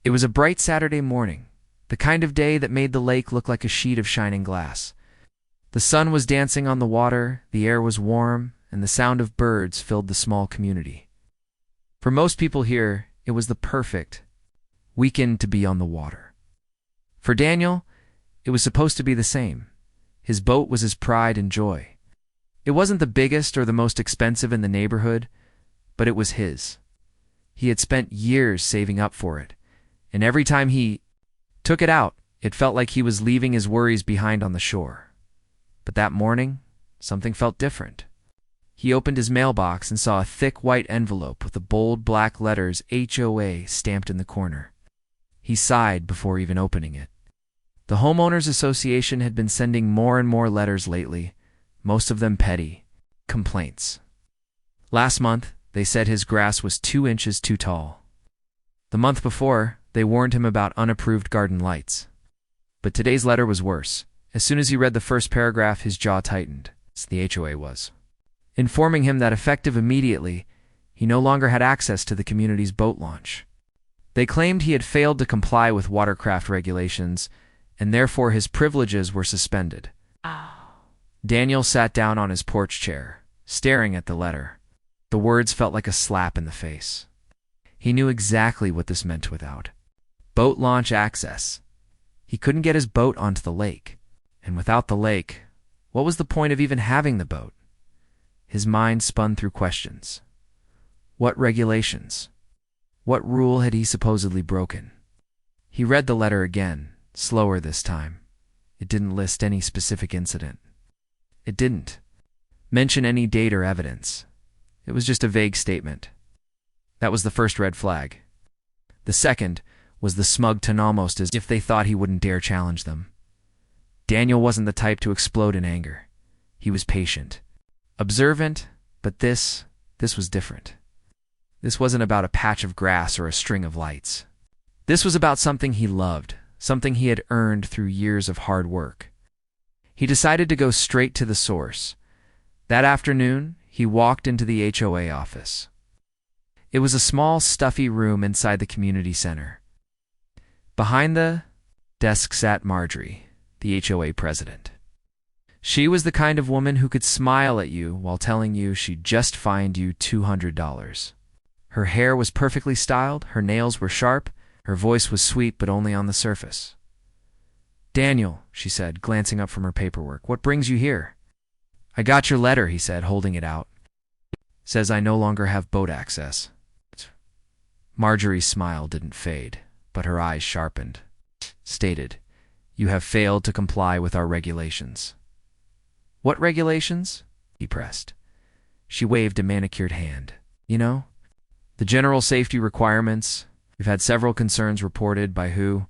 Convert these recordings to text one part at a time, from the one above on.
It was a bright Saturday morning, the kind of day that made the lake look like a sheet of shining glass. The sun was dancing on the water, the air was warm, and the sound of birds filled the small community. For most people here, it was the perfect weekend to be on the water. For Daniel, it was supposed to be the same. His boat was his pride and joy. It wasn't the biggest or the most expensive in the neighborhood, but it was his. He had spent years saving up for it, and every time he took it out, it felt like he was leaving his worries behind on the shore. But that morning, something felt different. He opened his mailbox and saw a thick white envelope with the bold black letters HOA stamped in the corner. He sighed before even opening it. The Homeowners Association had been sending more and more letters lately, most of them petty complaints. Last month, they said his grass was 2 inches too tall. The month before, they warned him about unapproved garden lights. But today's letter was worse. As soon as he read the first paragraph, his jaw tightened. The HOA was informing him that effective immediately, he no longer had access to the community's boat launch. They claimed he had failed to comply with watercraft regulations, and therefore his privileges were suspended. Daniel sat down on his porch chair, staring at the letter. The words felt like a slap in the face. He knew exactly what this meant without boat launch access. He couldn't get his boat onto the lake. And without the lake, what was the point of even having the boat? His mind spun through questions. What regulations? What rule had he supposedly broken? He read the letter again, slower this time. It didn't list any specific incident. It didn't mention any date or evidence. It was just a vague statement. That was the first red flag. The second was the smug tone, almost as if they thought he wouldn't dare challenge them. Daniel wasn't the type to explode in anger. He was patient, observant, but this was different. This wasn't about a patch of grass or a string of lights. This was about something he loved, something he had earned through years of hard work. He decided to go straight to the source. That afternoon, he walked into the HOA office. It was a small, stuffy room inside the community center. Behind the desk sat Marjorie, the HOA president. She was the kind of woman who could smile at you while telling you she'd just fined you $200. Her hair was perfectly styled, her nails were sharp, her voice was sweet but only on the surface. "Daniel," she said, glancing up from her paperwork, "what brings you here?" "I got your letter," he said, holding it out. "Says I no longer have boat access." Marjorie's smile didn't fade, but her eyes sharpened. Stated, "You have failed to comply with our regulations." "What regulations?" he pressed. She waved a manicured hand. "You know, the general safety requirements. We've had several concerns reported by who?"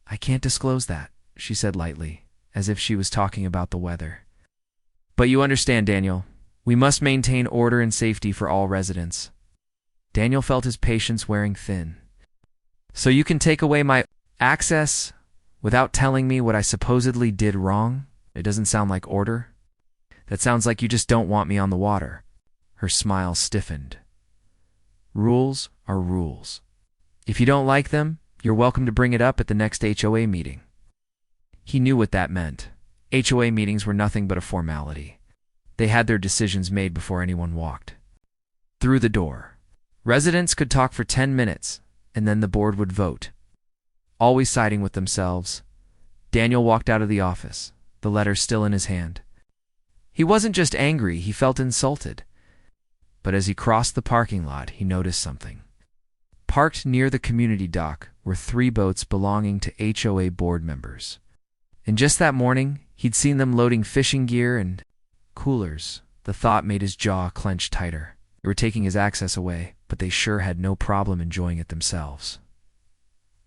"I can't disclose that," she said lightly, as if she was talking about the weather. "But you understand, Daniel. We must maintain order and safety for all residents." Daniel felt his patience wearing thin. "So you can take away my access without telling me what I supposedly did wrong? It doesn't sound like order. That sounds like you just don't want me on the water." Her smile stiffened. "Rules are rules. If you don't like them, you're welcome to bring it up at the next HOA meeting." He knew what that meant. HOA meetings were nothing but a formality. They had their decisions made before anyone walked through the door. Residents could talk for 10 minutes, and then the board would vote. Always siding with themselves, Daniel walked out of the office, the letter still in his hand. He wasn't just angry, he felt insulted. But as he crossed the parking lot, he noticed something. Parked near the community dock were 3 boats belonging to HOA board members. And just that morning, he'd seen them loading fishing gear and coolers. The thought made his jaw clench tighter. They were taking his access away, but they sure had no problem enjoying it themselves.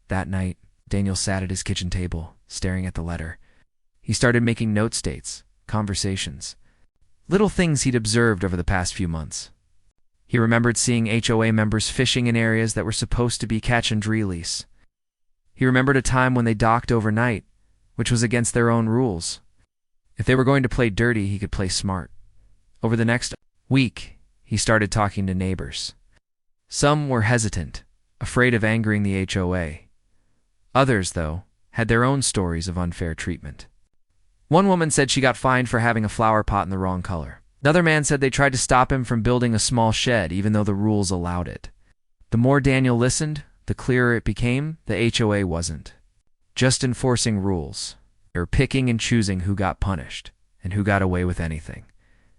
That night, Daniel sat at his kitchen table, staring at the letter. He started making note-states, conversations, little things he'd observed over the past few months. He remembered seeing HOA members fishing in areas that were supposed to be catch and release. He remembered a time when they docked overnight, which was against their own rules. If they were going to play dirty, he could play smart. Over the next week, he started talking to neighbors. Some were hesitant, afraid of angering the HOA. Others, though, had their own stories of unfair treatment. One woman said she got fined for having a flower pot in the wrong color. Another man said they tried to stop him from building a small shed even though the rules allowed it. The more Daniel listened, the clearer it became the HOA wasn't just enforcing rules. They were picking and choosing who got punished and who got away with anything.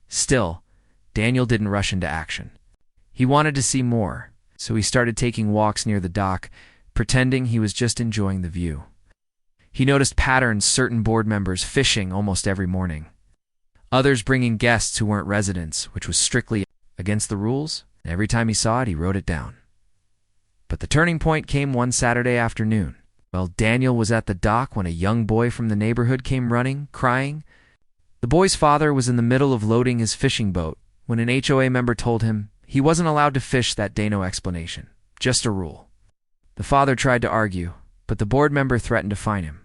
Still, Daniel didn't rush into action. He wanted to see more, so he started taking walks near the dock, pretending he was just enjoying the view. He noticed patterns: certain board members fishing almost every morning, others bringing guests who weren't residents, which was strictly against the rules. Every time he saw it, he wrote it down. But the turning point came one Saturday afternoon. Well, Daniel was at the dock when a young boy from the neighborhood came running, crying. The boy's father was in the middle of loading his fishing boat when an HOA member told him he wasn't allowed to fish that day. No explanation, just a rule. The father tried to argue, but the board member threatened to fine him.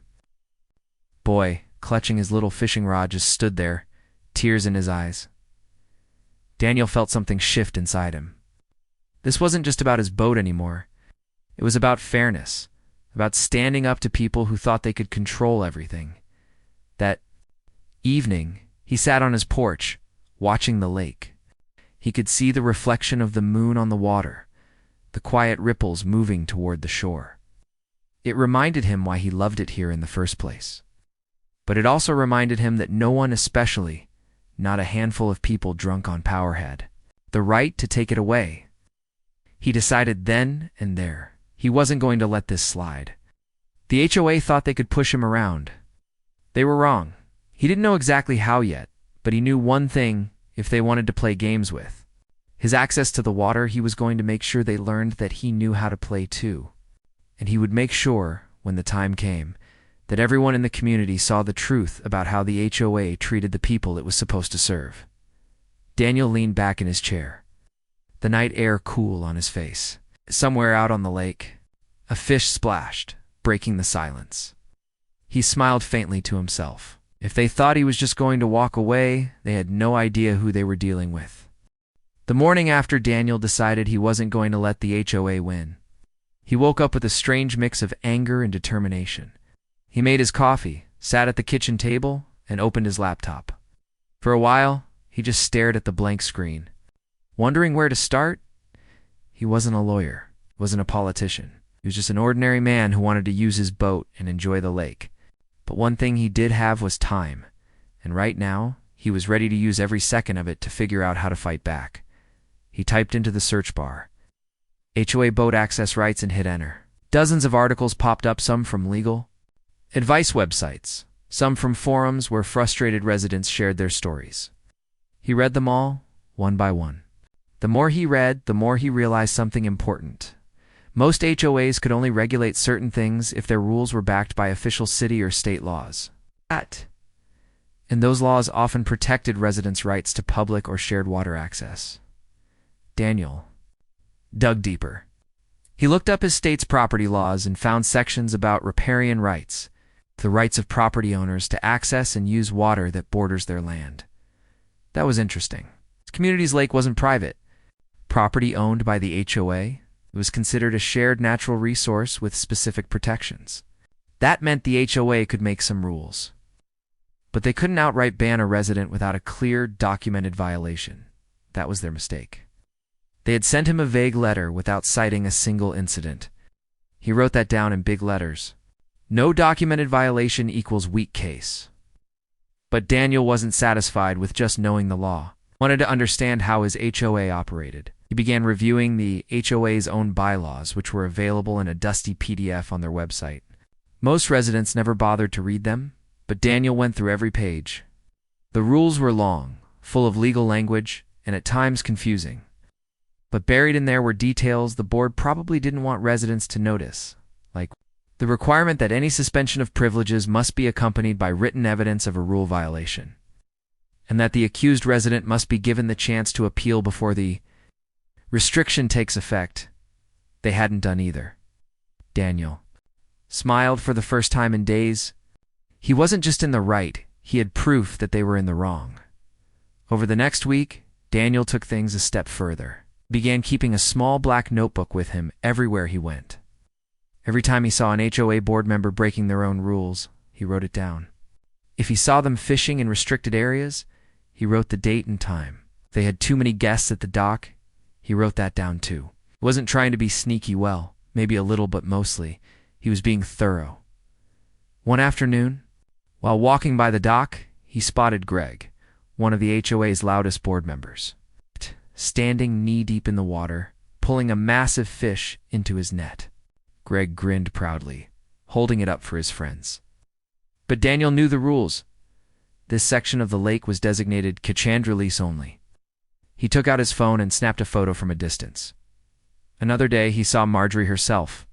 Boy, clutching his little fishing rod, just stood there, tears in his eyes. Daniel felt something shift inside him. This wasn't just about his boat anymore. It was about fairness, about standing up to people who thought they could control everything. That evening, he sat on his porch, watching the lake. He could see the reflection of the moon on the water, the quiet ripples moving toward the shore. It reminded him why he loved it here in the first place. But it also reminded him that no one, especially not a handful of people drunk on power, had the right to take it away. He decided then and there he wasn't going to let this slide. The HOA thought they could push him around. They were wrong. He didn't know exactly how yet, but he knew one thing: if they wanted to play games with his access to the water, he was going to make sure they learned that he knew how to play too. And he would make sure, when the time came, that everyone in the community saw the truth about how the HOA treated the people it was supposed to serve. Daniel leaned back in his chair, the night air cool on his face. Somewhere out on the lake, a fish splashed, breaking the silence. He smiled faintly to himself. If they thought he was just going to walk away, they had no idea who they were dealing with. The morning after, Daniel decided he wasn't going to let the HOA win. He woke up with a strange mix of anger and determination. He made his coffee, sat at the kitchen table, and opened his laptop. For a while, he just stared at the blank screen, wondering where to start. He wasn't a lawyer, wasn't a politician. He was just an ordinary man who wanted to use his boat and enjoy the lake. But one thing he did have was time, and right now, he was ready to use every second of it to figure out how to fight back. He typed into the search bar HOA boat access rights and hit enter. Dozens of articles popped up, some from legal advice websites, some from forums where frustrated residents shared their stories. He read them all, one by one. The more he read, the more he realized something important. Most HOAs could only regulate certain things if their rules were backed by official city or state laws. And those laws often protected residents' rights to public or shared water access. Daniel dug deeper. He looked up his state's property laws and found sections about riparian rights, the rights of property owners to access and use water that borders their land. That was interesting. The community's lake wasn't private. Property owned by the HOA, it was considered a shared natural resource with specific protections. That meant the HOA could make some rules. But they couldn't outright ban a resident without a clear, documented violation. That was their mistake. They had sent him a vague letter without citing a single incident. He wrote that down in big letters. No documented violation equals weak case. But Daniel wasn't satisfied with just knowing the law. He wanted to understand how his HOA operated. He began reviewing the HOA's own bylaws, which were available in a dusty PDF on their website. Most residents never bothered to read them, but Daniel went through every page. The rules were long, full of legal language, and at times confusing. But buried in there were details the board probably didn't want residents to notice, like the requirement that any suspension of privileges must be accompanied by written evidence of a rule violation, and that the accused resident must be given the chance to appeal before the restriction takes effect. They hadn't done either. Daniel smiled for the first time in days. He wasn't just in the right, he had proof that they were in the wrong. Over the next week, Daniel took things a step further. Began keeping a small black notebook with him everywhere he went. Every time he saw an HOA board member breaking their own rules, he wrote it down. If he saw them fishing in restricted areas, he wrote the date and time. If they had too many guests at the dock, he wrote that down too. He wasn't trying to be sneaky, well, maybe a little, but mostly, he was being thorough. One afternoon, while walking by the dock, he spotted Greg, one of the HOA's loudest board members, standing knee-deep in the water, pulling a massive fish into his net. Greg grinned proudly, holding it up for his friends. But Daniel knew the rules. This section of the lake was designated catch and release only. He took out his phone and snapped a photo from a distance. Another day, he saw Marjorie herself.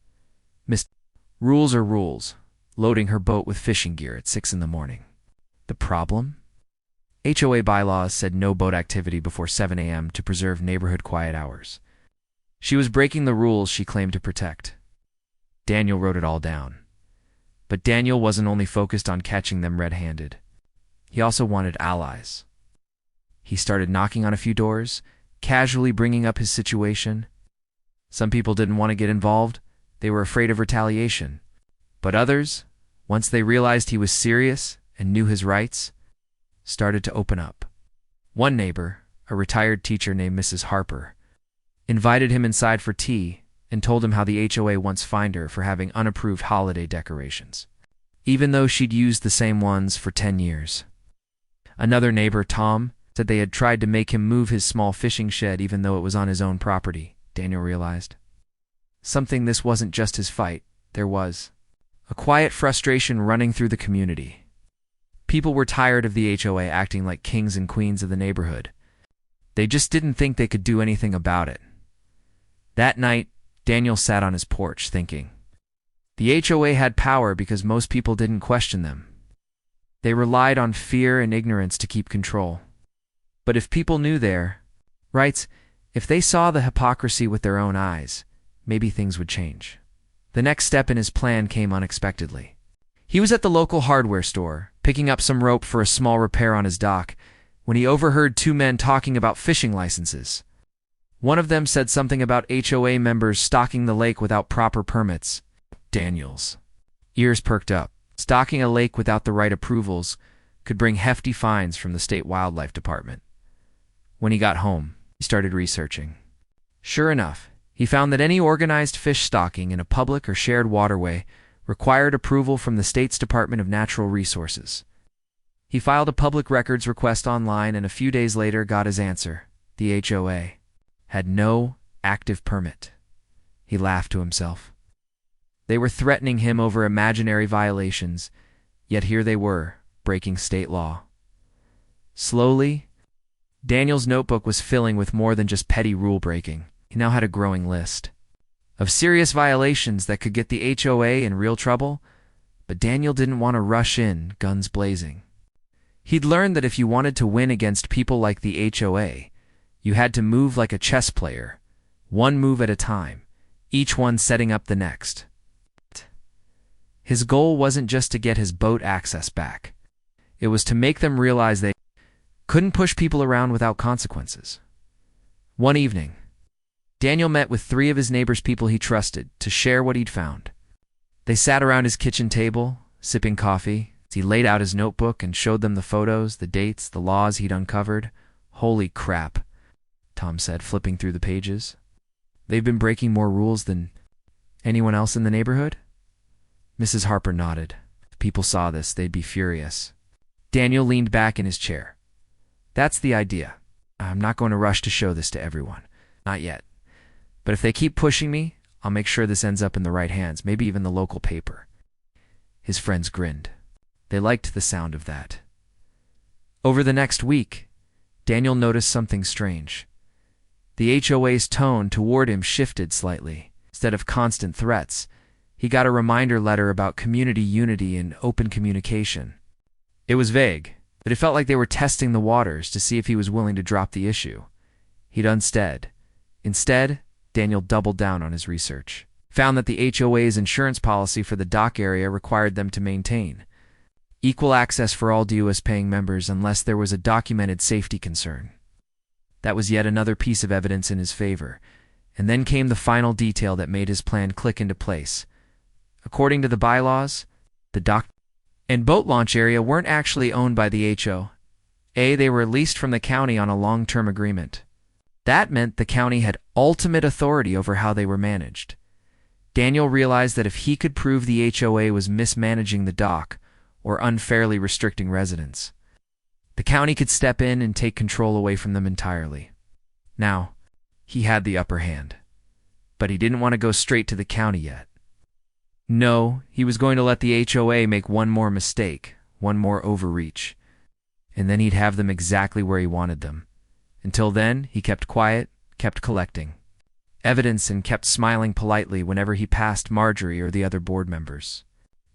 Rules are rules, loading her boat with fishing gear at 6 in the morning. The problem? HOA bylaws said no boat activity before 7 a.m. to preserve neighborhood quiet hours. She was breaking the rules she claimed to protect. Daniel wrote it all down. But Daniel wasn't only focused on catching them red-handed. He also wanted allies. He started knocking on a few doors, casually bringing up his situation. Some people didn't want to get involved. They were afraid of retaliation. But others, once they realized he was serious and knew his rights, started to open up. One neighbor, a retired teacher named Mrs. Harper, invited him inside for tea and told him how the HOA once fined her for having unapproved holiday decorations, even though she'd used the same ones for 10 years. Another neighbor, Tom, said they had tried to make him move his small fishing shed even though it was on his own property. Daniel realized this wasn't just his fight. There was a quiet frustration running through the community. People were tired of the HOA acting like kings and queens of the neighborhood. They just didn't think they could do anything about it. That night, Daniel sat on his porch thinking. The HOA had power because most people didn't question them. They relied on fear and ignorance to keep control. But if people knew their rights, if they saw the hypocrisy with their own eyes, maybe things would change. The next step in his plan came unexpectedly. He was at the local hardware store, picking up some rope for a small repair on his dock, when he overheard two men talking about fishing licenses. One of them said something about HOA members stocking the lake without proper permits. Daniel's ears perked up. Stocking a lake without the right approvals could bring hefty fines from the state wildlife department. When he got home, he started researching. Sure enough, he found that any organized fish stocking in a public or shared waterway required approval from the state's Department of Natural Resources. He filed a public records request online and a few days later got his answer. The HOA had no active permit. He laughed to himself. They were threatening him over imaginary violations, yet here they were, breaking state law. Slowly, Daniel's notebook was filling with more than just petty rule breaking. He now had a growing list of serious violations that could get the HOA in real trouble, but Daniel didn't want to rush in, guns blazing. He'd learned that if you wanted to win against people like the HOA, you had to move like a chess player, one move at a time, each one setting up the next. His goal wasn't just to get his boat access back. It was to make them realize they couldn't push people around without consequences. One evening, Daniel met with 3 of his neighbors' people he trusted to share what he'd found. They sat around his kitchen table, sipping coffee. He laid out his notebook and showed them the photos, the dates, the laws he'd uncovered. Holy crap, Tom said, flipping through the pages. They've been breaking more rules than anyone else in the neighborhood? Mrs. Harper nodded. If people saw this, they'd be furious. Daniel leaned back in his chair. That's the idea. I'm not going to rush to show this to everyone. Not yet. But if they keep pushing me, I'll make sure this ends up in the right hands, maybe even the local paper. His friends grinned. They liked the sound of that. Over the next week, Daniel noticed something strange. The HOA's tone toward him shifted slightly. Instead of constant threats, he got a reminder letter about community unity and open communication. It was vague, but it felt like they were testing the waters to see if he was willing to drop the issue. Instead, Daniel doubled down on his research. Found that the HOA's insurance policy for the dock area required them to maintain equal access for all DUS-paying members unless there was a documented safety concern. That was yet another piece of evidence in his favor. And then came the final detail that made his plan click into place. According to the bylaws, the dock and boat launch area weren't actually owned by the HOA. They were leased from the county on a long-term agreement. That meant the county had ultimate authority over how they were managed. Daniel realized that if he could prove the HOA was mismanaging the dock or unfairly restricting residents, the county could step in and take control away from them entirely. Now, he had the upper hand, but he didn't want to go straight to the county yet. No, he was going to let the HOA make one more mistake, one more overreach, and then he'd have them exactly where he wanted them. Until then, he kept quiet, kept collecting evidence, and kept smiling politely whenever he passed Marjorie or the other board members.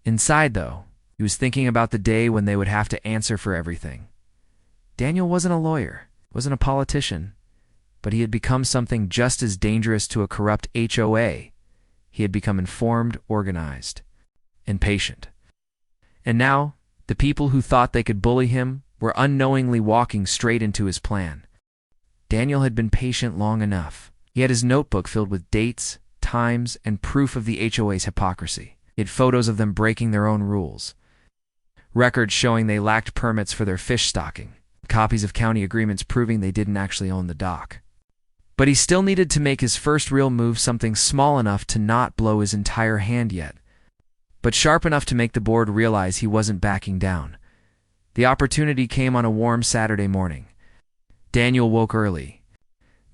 Inside, though, he was thinking about the day when they would have to answer for everything. Daniel wasn't a lawyer, wasn't a politician, but he had become something just as dangerous to a corrupt HOA. He had become informed, organized, and patient. And now, the people who thought they could bully him were unknowingly walking straight into his plan. Daniel had been patient long enough. He had his notebook filled with dates, times, and proof of the HOA's hypocrisy. He had photos of them breaking their own rules, records showing they lacked permits for their fish stocking, copies of county agreements proving they didn't actually own the dock. But he still needed to make his first real move, something small enough to not blow his entire hand yet, but sharp enough to make the board realize he wasn't backing down. The opportunity came on a warm Saturday morning. Daniel woke early,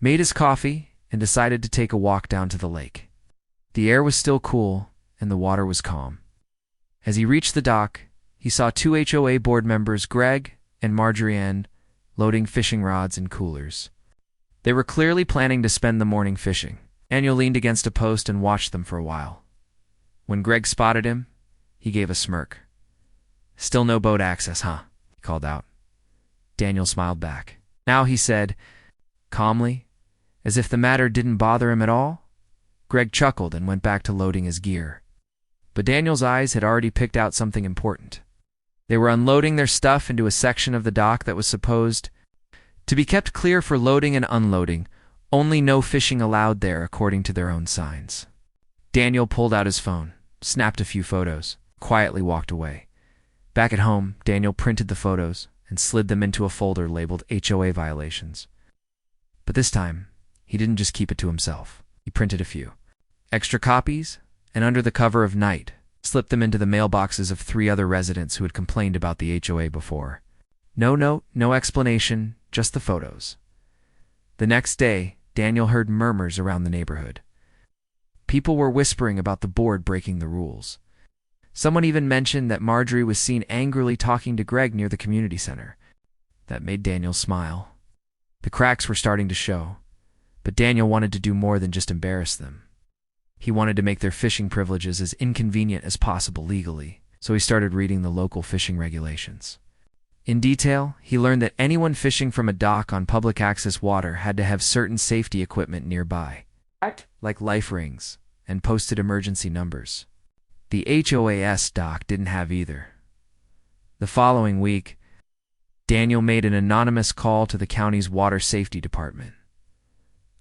made his coffee, and decided to take a walk down to the lake. The air was still cool, and the water was calm. As he reached the dock, he saw two HOA board members, Greg and Marjorie Ann, loading fishing rods and coolers. They were clearly planning to spend the morning fishing. Daniel leaned against a post and watched them for a while. When Greg spotted him, he gave a smirk. "Still no boat access, huh?" he called out. Daniel smiled back. "Now," he said, calmly, as if the matter didn't bother him at all. Greg chuckled and went back to loading his gear. But Daniel's eyes had already picked out something important. They were unloading their stuff into a section of the dock that was supposed to be kept clear for loading and unloading, only no fishing allowed there according to their own signs. Daniel pulled out his phone, snapped a few photos, quietly walked away. Back at home, Daniel printed the photos and slid them into a folder labeled HOA violations. But this time, he didn't just keep it to himself. He printed a few extra copies, and under the cover of night, slipped them into the mailboxes of 3 other residents who had complained about the HOA before. No note, no explanation, just the photos. The next day, Daniel heard murmurs around the neighborhood. People were whispering about the board breaking the rules. Someone even mentioned that Marjorie was seen angrily talking to Greg near the community center. That made Daniel smile. The cracks were starting to show, but Daniel wanted to do more than just embarrass them. He wanted to make their fishing privileges as inconvenient as possible legally, so he started reading the local fishing regulations. In detail, he learned that anyone fishing from a dock on public access water had to have certain safety equipment nearby, like life rings and posted emergency numbers. The HOA's dock didn't have either. The following week, Daniel made an anonymous call to the county's water safety department.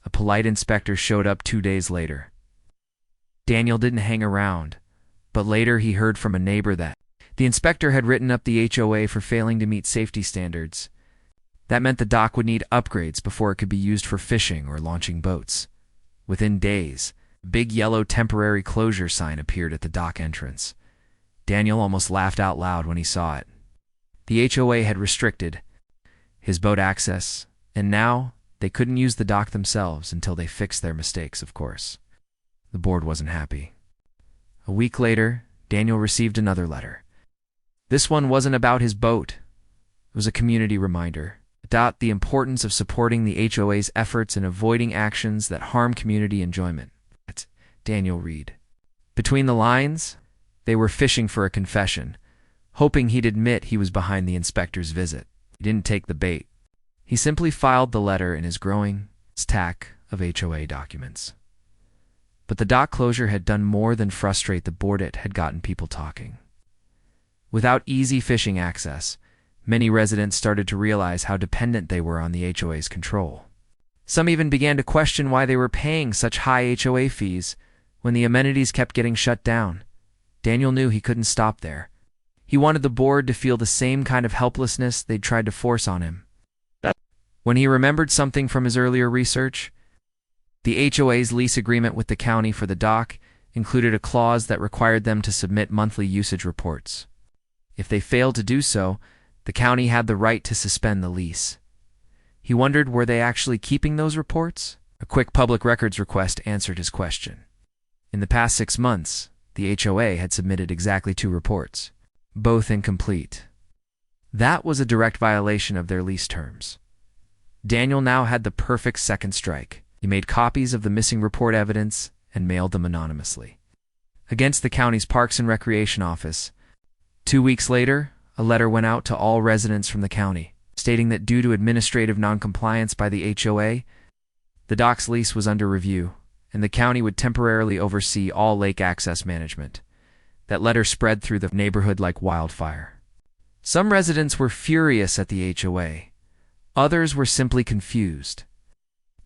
A polite inspector showed up 2 days later. Daniel didn't hang around, but later he heard from a neighbor that the inspector had written up the HOA for failing to meet safety standards. That meant the dock would need upgrades before it could be used for fishing or launching boats. Within days, a big yellow temporary closure sign appeared at the dock entrance. Daniel almost laughed out loud when he saw it. The HOA had restricted his boat access, and now they couldn't use the dock themselves until they fixed their mistakes, of course. The board wasn't happy. A week later, Daniel received another letter. This one wasn't about his boat. It was a community reminder about the importance of supporting the HOA's efforts and avoiding actions that harm community enjoyment. Daniel read. Between the lines, they were fishing for a confession, hoping he'd admit he was behind the inspector's visit. He didn't take the bait. He simply filed the letter in his growing stack of HOA documents. But the dock closure had done more than frustrate the board. It had gotten people talking. Without easy fishing access, many residents started to realize how dependent they were on the HOA's control. Some even began to question why they were paying such high HOA fees when the amenities kept getting shut down. Daniel knew he couldn't stop there. He wanted the board to feel the same kind of helplessness they'd tried to force on him. When he remembered something from his earlier research, the HOA's lease agreement with the county for the dock included a clause that required them to submit monthly usage reports. If they failed to do so, the county had the right to suspend the lease. He wondered, were they actually keeping those reports? A quick public records request answered his question. In the past 6 months, the HOA had submitted exactly 2 reports, both incomplete. That was a direct violation of their lease terms. Daniel now had the perfect second strike. He made copies of the missing report evidence and mailed them anonymously. Against the county's Parks and Recreation office. 2 weeks later, a letter went out to all residents from the county, stating that due to administrative noncompliance by the HOA, the dock's lease was under review, and the county would temporarily oversee all lake access management. That letter spread through the neighborhood like wildfire. Some residents were furious at the HOA. Others were simply confused.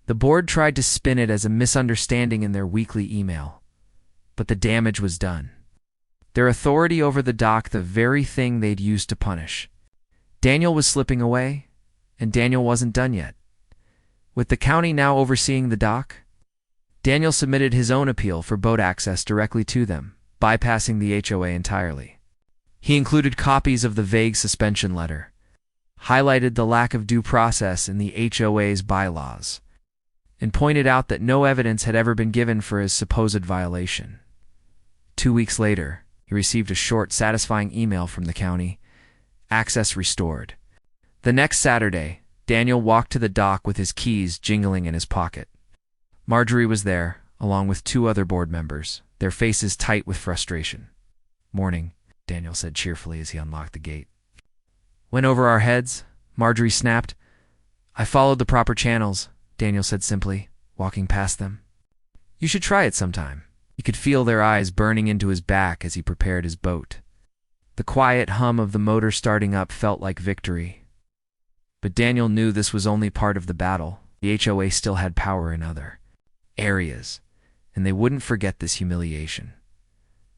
The board tried to spin it as a misunderstanding in their weekly email, but the damage was done. Their authority over the dock, the very thing they'd used to punish. Daniel was slipping away, and Daniel wasn't done yet. With the county now overseeing the dock, Daniel submitted his own appeal for boat access directly to them, bypassing the HOA entirely. He included copies of the vague suspension letter, highlighted the lack of due process in the HOA's bylaws, and pointed out that no evidence had ever been given for his supposed violation. 2 weeks later, he received a short, satisfying email from the county. Access restored. The next Saturday, Daniel walked to the dock with his keys jingling in his pocket. Marjorie was there, along with 2 other board members, their faces tight with frustration. "Morning," Daniel said cheerfully as he unlocked the gate. "Went over our heads," Marjorie snapped. "I followed the proper channels," Daniel said simply, walking past them. "You should try it sometime." He could feel their eyes burning into his back as he prepared his boat. The quiet hum of the motor starting up felt like victory. But Daniel knew this was only part of the battle. The HOA still had power in other areas, and they wouldn't forget this humiliation.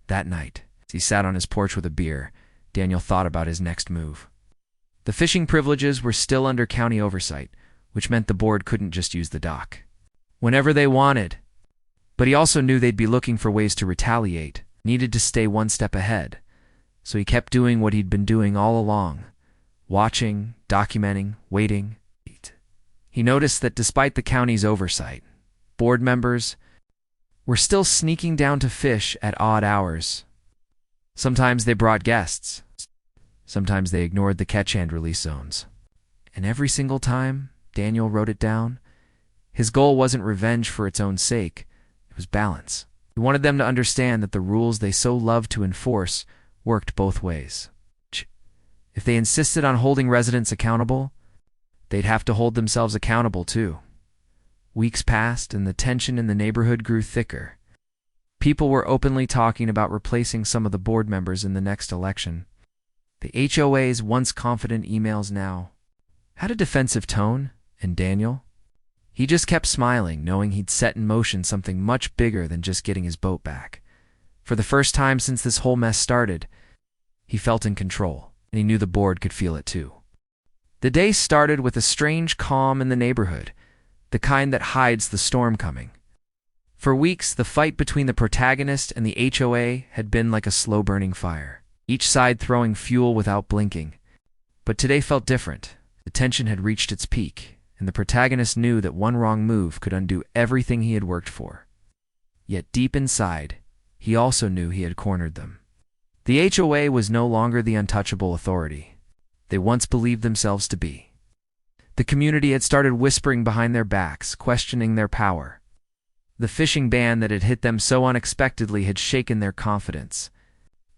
That night, as he sat on his porch with a beer, Daniel thought about his next move. The fishing privileges were still under county oversight, which meant the board couldn't just use the dock whenever they wanted. But he also knew they'd be looking for ways to retaliate, needed to stay one step ahead. So he kept doing what he'd been doing all along, watching, documenting, waiting. He noticed that despite the county's oversight, board members were still sneaking down to fish at odd hours. Sometimes they brought guests. Sometimes they ignored the catch and release zones. And every single time, Daniel wrote it down, his goal wasn't revenge for its own sake. It was balance. He wanted them to understand that the rules they so loved to enforce worked both ways. If they insisted on holding residents accountable, they'd have to hold themselves accountable too. Weeks passed and the tension in the neighborhood grew thicker. People were openly talking about replacing some of the board members in the next election. The HOA's once confident emails now had a defensive tone, and Daniel, he just kept smiling, knowing he'd set in motion something much bigger than just getting his boat back. For the first time since this whole mess started, he felt in control, and he knew the board could feel it too. The day started with a strange calm in the neighborhood, the kind that hides the storm coming. For weeks, the fight between the protagonist and the HOA had been like a slow-burning fire, each side throwing fuel without blinking. But today felt different. The tension had reached its peak, and the protagonist knew that one wrong move could undo everything he had worked for. Yet deep inside, he also knew he had cornered them. The HOA was no longer the untouchable authority they once believed themselves to be. The community had started whispering behind their backs, questioning their power. The fishing ban that had hit them so unexpectedly had shaken their confidence,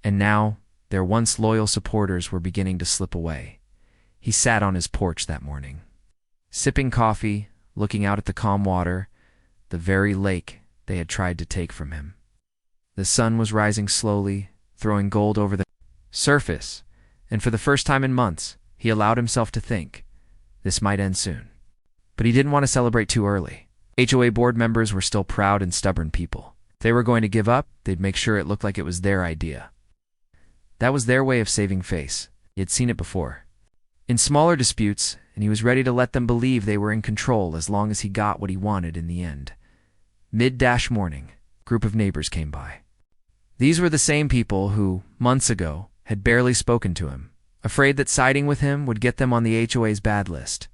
and now their once loyal supporters were beginning to slip away. He sat on his porch that morning, sipping coffee, looking out at the calm water, the very lake they had tried to take from him. The sun was rising slowly, throwing gold over the surface, and for the first time in months, he allowed himself to think, this might end soon. But he didn't want to celebrate too early. HOA board members were still proud and stubborn people. they were going to give up, they'd make sure it looked like it was their idea. That was their way of saving face. He had seen it before. In smaller disputes, and he was ready to let them believe they were in control as long as he got what he wanted in the end. Mid-morning, a group of neighbors came by. These were the same people who, months ago, had barely spoken to him, afraid that siding with him would get them on the HOA's bad list.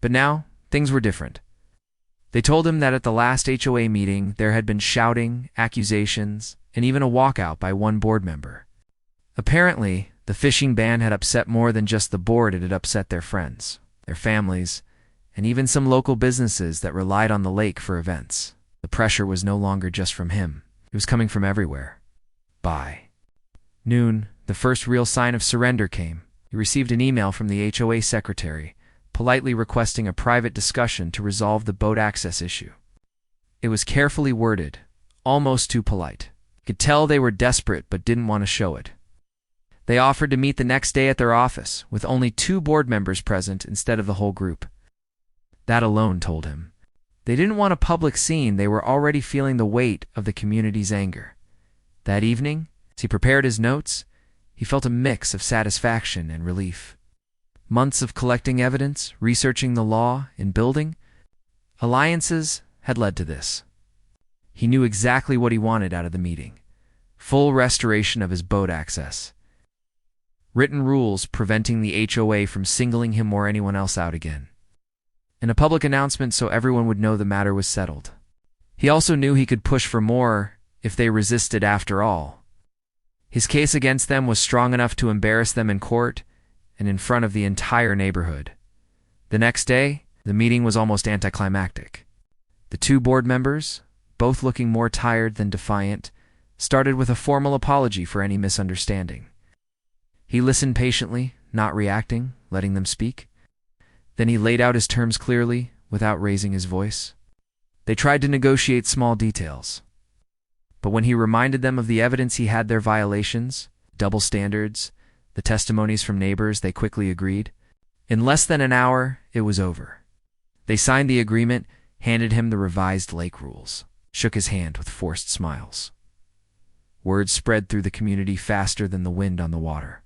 But now, things were different. They told him that at the last HOA meeting there had been shouting, accusations, and even a walkout by one board member. Apparently, the fishing ban had upset more than just the board, it had upset their friends, their families, and even some local businesses that relied on the lake for events. The pressure was no longer just from him. It was coming from everywhere. By noon, the first real sign of surrender came. He received an email from the HOA secretary, politely requesting a private discussion to resolve the boat access issue. It was carefully worded, almost too polite. You could tell they were desperate but didn't want to show it. They offered to meet the next day at their office, with only 2 board members present instead of the whole group. That alone told him. They didn't want a public scene, they were already feeling the weight of the community's anger. That evening, as he prepared his notes, he felt a mix of satisfaction and relief. Months of collecting evidence, researching the law, and building alliances had led to this. He knew exactly what he wanted out of the meeting. Full restoration of his boat access. Written rules preventing the HOA from singling him or anyone else out again. And a public announcement so everyone would know the matter was settled. He also knew he could push for more if they resisted after all. His case against them was strong enough to embarrass them in court and in front of the entire neighborhood. The next day, the meeting was almost anticlimactic. The 2 board members, both looking more tired than defiant, started with a formal apology for any misunderstanding. He listened patiently, not reacting, letting them speak. Then he laid out his terms clearly, without raising his voice. They tried to negotiate small details. But when he reminded them of the evidence he had, their violations, double standards, the testimonies from neighbors, they quickly agreed. In less than an hour, it was over. They signed the agreement, handed him the revised lake rules, shook his hand with forced smiles. Word spread through the community faster than the wind on the water.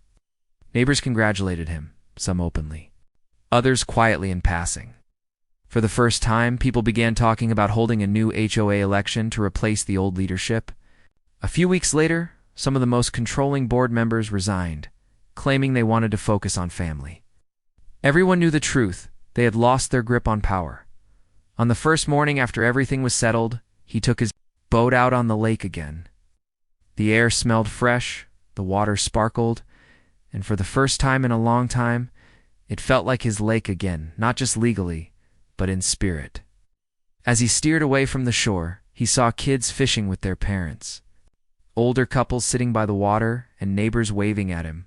Neighbors congratulated him, some openly, others quietly in passing. For the first time, people began talking about holding a new HOA election to replace the old leadership. A few weeks later, some of the most controlling board members resigned, claiming they wanted to focus on family. Everyone knew the truth. They had lost their grip on power. On the first morning after everything was settled, he took his boat out on the lake again. The air smelled fresh, the water sparkled, and for the first time in a long time, it felt like his lake again, not just legally, but in spirit. As he steered away from the shore, he saw kids fishing with their parents, older couples sitting by the water, and neighbors waving at him.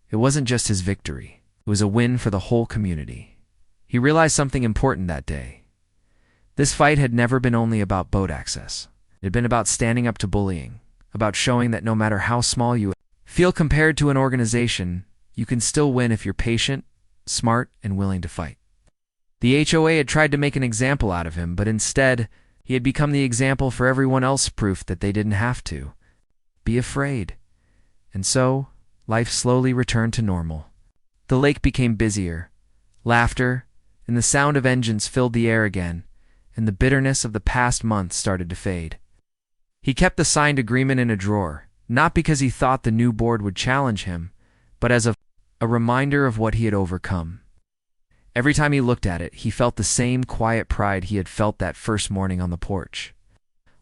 It wasn't just his victory. It was a win for the whole community. He realized something important that day. This fight had never been only about boat access. It had been about standing up to bullying, about showing that no matter how small you feel compared to an organization, you can still win if you're patient, smart, and willing to fight. The HOA had tried to make an example out of him, but instead, he had become the example for everyone else, proof that they didn't have to be afraid. And so, life slowly returned to normal. The lake became busier. Laughter and the sound of engines filled the air again, and the bitterness of the past month started to fade. He kept the signed agreement in a drawer, not because he thought the new board would challenge him, but as a reminder of what he had overcome. Every time he looked at it, he felt the same quiet pride he had felt that first morning on the porch,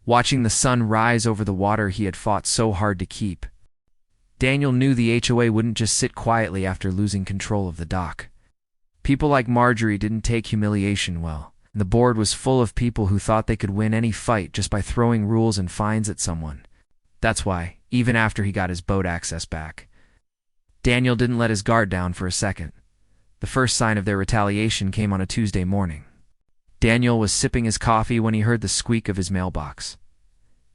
watching the sun rise over the water he had fought so hard to keep. Daniel knew the HOA wouldn't just sit quietly after losing control of the dock. People like Marjorie didn't take humiliation well, and the board was full of people who thought they could win any fight just by throwing rules and fines at someone. That's why, even after he got his boat access back, Daniel didn't let his guard down for a second. The first sign of their retaliation came on a Tuesday morning. Daniel was sipping his coffee when he heard the squeak of his mailbox.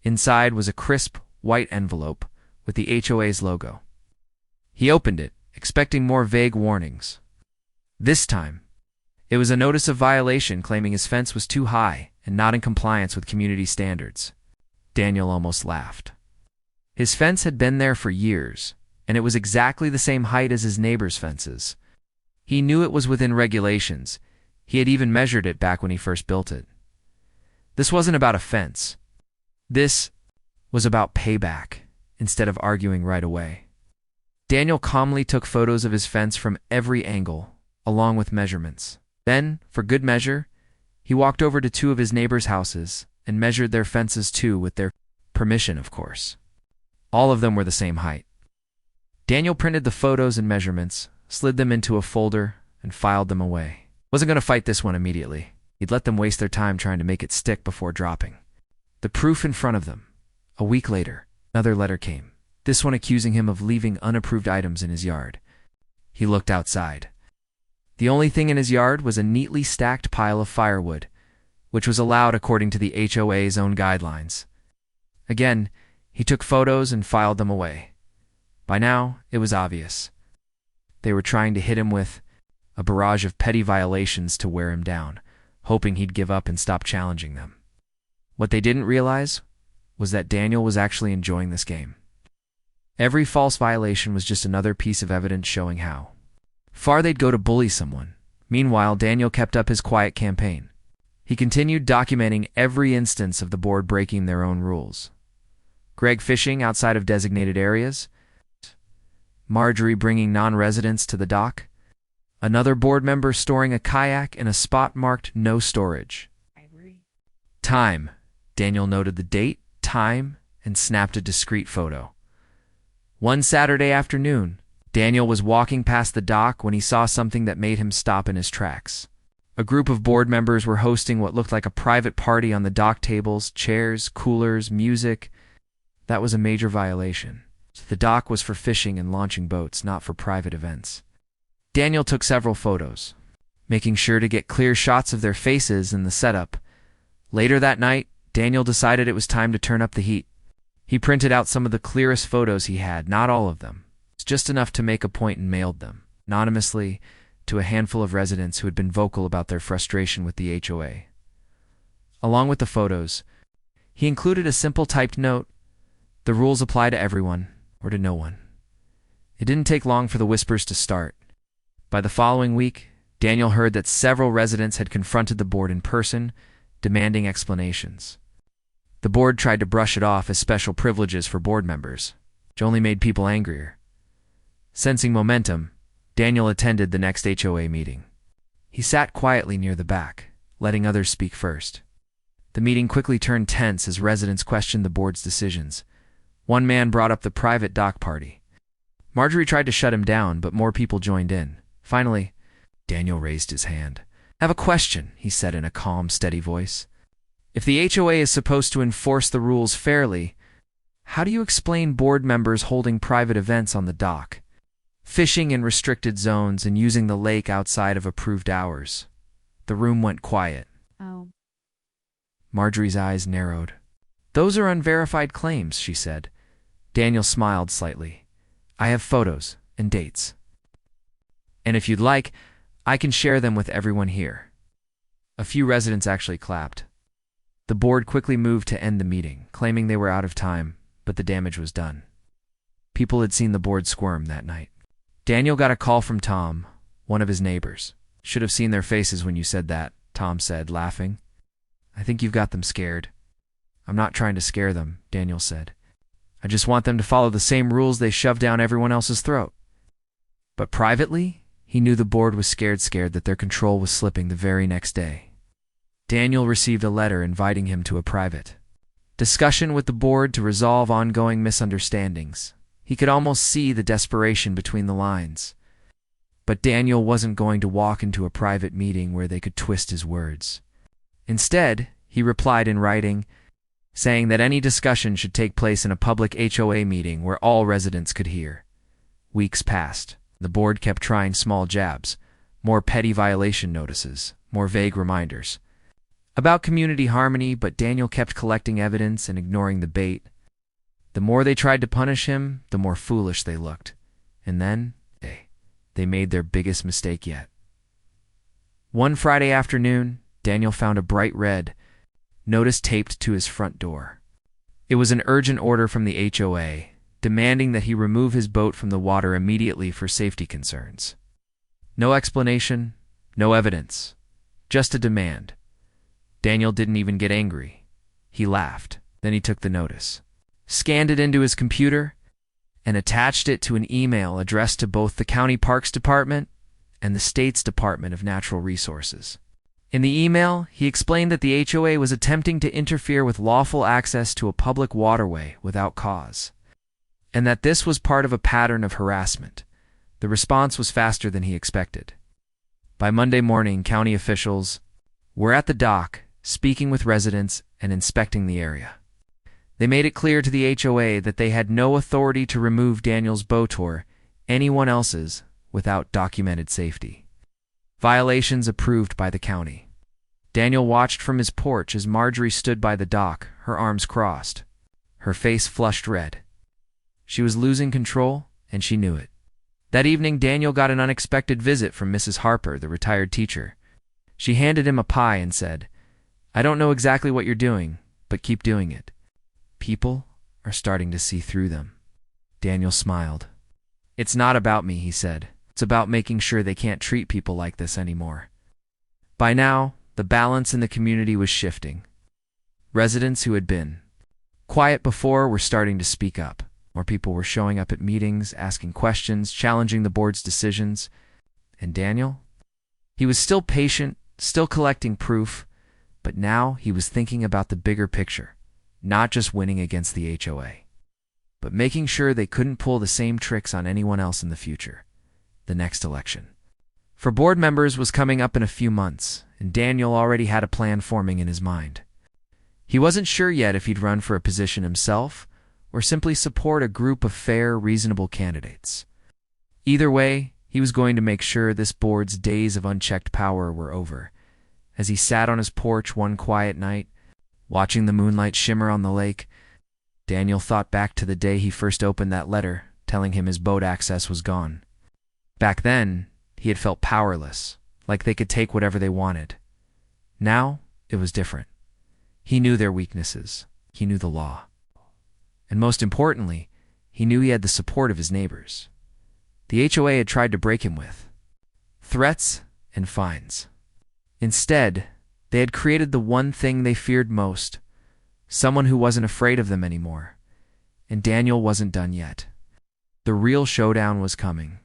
Inside was a crisp, white envelope with the HOA's logo. He opened it, expecting more vague warnings. This time, it was a notice of violation claiming his fence was too high and not in compliance with community standards. Daniel almost laughed. His fence had been there for years, and it was exactly the same height as his neighbor's fences. He knew it was within regulations. He had even measured it back when he first built it. This wasn't about a fence. This was about payback, instead of arguing right away. Daniel calmly took photos of his fence from every angle, along with measurements. Then, for good measure, he walked over to two of his neighbors' houses and measured their fences too, with their permission, of course. All of them were the same height. Daniel printed the photos and measurements, slid them into a folder, and filed them away. Wasn't going to fight this one immediately. He'd let them waste their time trying to make it stick before dropping. The proof in front of them. A week later, another letter came, this one accusing him of leaving unapproved items in his yard. He looked outside. The only thing in his yard was a neatly stacked pile of firewood, which was allowed according to the HOA's own guidelines. Again, he took photos and filed them away. By now, it was obvious. They were trying to hit him with a barrage of petty violations to wear him down, hoping he'd give up and stop challenging them. What they didn't realize was that Daniel was actually enjoying this game. Every false violation was just another piece of evidence showing how far they'd go to bully someone. Meanwhile, Daniel kept up his quiet campaign. He continued documenting every instance of the board breaking their own rules. Greg fishing outside of designated areas, Marjorie bringing non-residents to the dock, another board member storing a kayak in a spot marked no storage. Time. Daniel noted the date, time, and snapped a discreet photo. One Saturday afternoon, Daniel was walking past the dock when he saw something that made him stop in his tracks. A group of board members were hosting what looked like a private party on the dock tables, chairs, coolers, music. That was a major violation. The dock was for fishing and launching boats, not for private events. Daniel took several photos, making sure to get clear shots of their faces in the setup. Later that night, Daniel decided it was time to turn up the heat. He printed out some of the clearest photos he had, not all of them. It's just enough to make a point and mailed them, anonymously, to a handful of residents who had been vocal about their frustration with the HOA. Along with the photos, he included a simple typed note: the rules apply to everyone, or to no one. It didn't take long for the whispers to start. By the following week, Daniel heard that several residents had confronted the board in person, demanding explanations. The board tried to brush it off as special privileges for board members, which only made people angrier. Sensing momentum, Daniel attended the next HOA meeting. He sat quietly near the back, letting others speak first. The meeting quickly turned tense as residents questioned the board's decisions. One man brought up the private dock party. Marjorie tried to shut him down, but more people joined in. Finally, Daniel raised his hand. "I have a question," he said in a calm, steady voice. "If the HOA is supposed to enforce the rules fairly, how do you explain board members holding private events on the dock, fishing in restricted zones, and using the lake outside of approved hours?" The room went quiet. Oh. Marjorie's eyes narrowed. "Those are unverified claims," she said. Daniel smiled slightly. "I have photos and dates. And if you'd like, I can share them with everyone here." A few residents actually clapped. The board quickly moved to end the meeting, claiming they were out of time, but the damage was done. People had seen the board squirm that night. Daniel got a call from Tom, one of his neighbors. "Should have seen their faces when you said that," Tom said, laughing. "I think you've got them scared." "I'm not trying to scare them," Daniel said. "I just want them to follow the same rules they shove down everyone else's throat." But privately, he knew the board was scared that their control was slipping the very next day. Daniel received a letter inviting him to a private discussion with the board to resolve ongoing misunderstandings. He could almost see the desperation between the lines. But Daniel wasn't going to walk into a private meeting where they could twist his words. Instead, he replied in writing, saying that any discussion should take place in a public HOA meeting where all residents could hear. Weeks passed. The board kept trying small jabs, more petty violation notices, more vague reminders about community harmony, but Daniel kept collecting evidence and ignoring the bait. The more they tried to punish him, the more foolish they looked. And then, they made their biggest mistake yet. One Friday afternoon, Daniel found a bright red notice taped to his front door. It was an urgent order from the HOA, demanding that he remove his boat from the water immediately for safety concerns. No explanation, no evidence, just a demand. Daniel didn't even get angry. He laughed. Then he took the notice, scanned it into his computer, and attached it to an email addressed to both the County Parks Department and the state's Department of Natural Resources. In the email, he explained that the HOA was attempting to interfere with lawful access to a public waterway without cause, and that this was part of a pattern of harassment. The response was faster than he expected. By Monday morning, county officials were at the dock, speaking with residents and inspecting the area. They made it clear to the HOA that they had no authority to remove Daniel's boat or anyone else's without documented safety. Violations approved by the county. Daniel watched from his porch as Marjorie stood by the dock, her arms crossed, her face flushed red. She was losing control, and she knew it. That evening, Daniel got an unexpected visit from Mrs. Harper, the retired teacher. She handed him a pie and said, "I don't know exactly what you're doing, but keep doing it. People are starting to see through them." Daniel smiled. "It's not about me," he said. "It's about making sure they can't treat people like this anymore." By now, the balance in the community was shifting. Residents who had been quiet before were starting to speak up. More people were showing up at meetings, asking questions, challenging the board's decisions. And Daniel? He was still patient, still collecting proof, but now he was thinking about the bigger picture, not just winning against the HOA, but making sure they couldn't pull the same tricks on anyone else in the future, the next election. For board members was coming up in a few months, and Daniel already had a plan forming in his mind. He wasn't sure yet if he'd run for a position himself or simply support a group of fair, reasonable candidates. Either way, he was going to make sure this board's days of unchecked power were over. As he sat on his porch one quiet night, watching the moonlight shimmer on the lake, Daniel thought back to the day he first opened that letter telling him his boat access was gone. Back then, he had felt powerless, like they could take whatever they wanted. Now, it was different. He knew their weaknesses. He knew the law. And most importantly, he knew he had the support of his neighbors. The HOA had tried to break him with threats and fines. Instead, they had created the one thing they feared most, someone who wasn't afraid of them anymore. And Daniel wasn't done yet. The real showdown was coming.